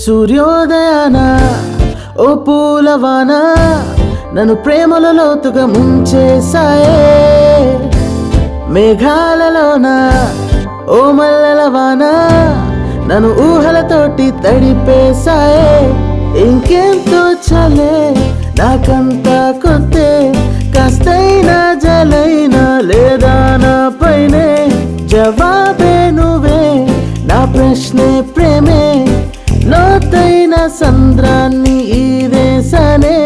సూర్యోదయాన ఓ పూలవాన నన్ను ప్రేమల లోతుగా ముంచేసాయే. మేఘాలలోన ఓ మల్లెల వాన నన్ను ఊహలతోటి తడిపేసాయే. ఇంకేం తోచలే నాకంతా కొత్తే, కాస్తైనా జలైనా లేదా నా పైనే. జవాబే నువ్వే నా ప్రశ్నే ప్రేమే, లోతైన సంద్రాన్ని ఈదేశనే.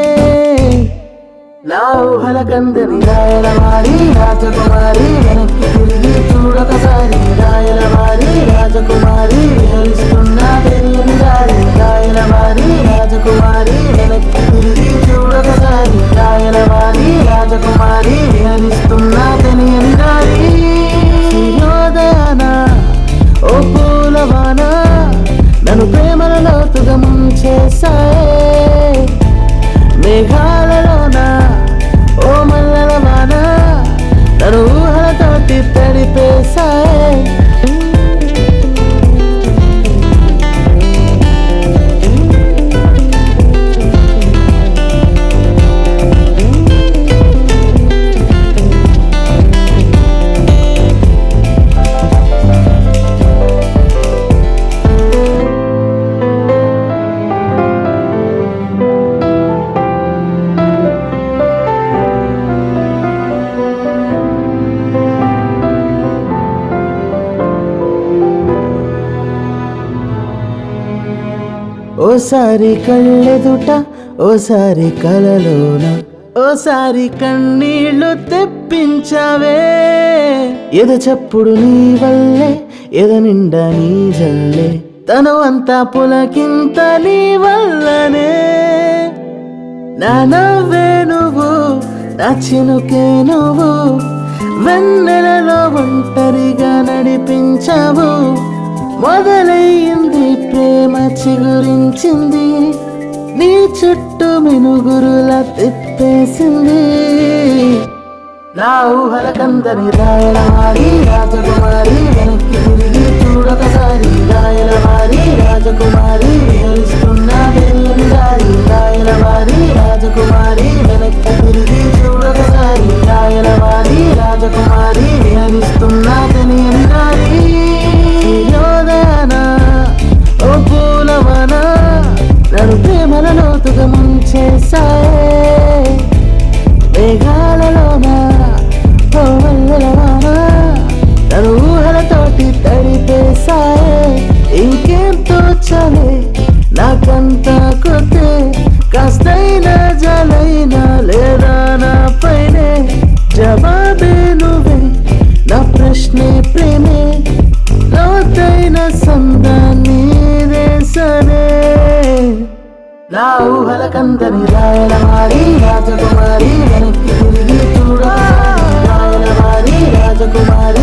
నా ఊహల కందని రాయలవారి రాజకుమారి, వెనక్కి తిరిగి చూడొకసారి రాయలవారి రాజకుమారి, విహరిస్తున్నా తెలియని దారి. రాయలవారి రాజకుమారి, వెనక్కి తిరిగి చూడొకసారి రాయలవారి రాజకుమారి, విహరిస్తున్నా తెలియని దారి. సూర్యోదయాన ఓ పూలవాన నన్ను ప్రేమల లోతుగా ముంచేసాయే. మేఘాలలోన ఓ మల్లెల వాన నన్ను ఊహలతోటి తడిపేసాయే. ఓసారి కళ్ళెదుట ఓసారి కలలోన ఓసారి కన్నీళ్లు తెప్పించావే. ఎద చప్పుడు నీ వల్లే ఎద నిండా నీ జల్లే, తను అంతా పులకింత నీ వల్లనే. నా నవ్వే నువ్వు నా చినుకే నువ్వు, వెన్నెలలో ఒంటరిగా నడిపించావు. మొదలయ్యింది ప్రేమ చిగురించింది, నీ చుట్టూ మినుగురులా తిప్పేసింది. నా ఊహల కందని రాయలవారి రాజకుమారి, వెనక్కి తిరిగి చూడొకసారి రాయలవారి రాజకుమారి, విహరిస్తున్నా తెలియని దారి. రాయలవారి రాజకుమారి, వెనక్కి తిరిగి చూడొకసారి రాయలవారి రాజకుమారి, విహరిస్తున్నా తెలియని దారి. సూర్యోదయాన ఓ పూలవాన నన్ను ప్రేమల లోతుగా ముంచేసాయే. మేఘాలలోన ఓ మల్లెల వాన నన్ను ఊహలతోటి తడిపేసాయే. ఇంకేం తోచలే నాకంతా కొత్తే, కాస్తైనా జలైనా లేదా నా పైనే. జవాబే నువ్వే నా ప్రశ్నే ప్రేమే, లోతైన సందాన్ని దేశనే. నా ఊహల కందని రాయలవారి రాజకుమారి, వెనక్కి తిరిగి చూడొకసారి రాయలవారి రాజకుమారి,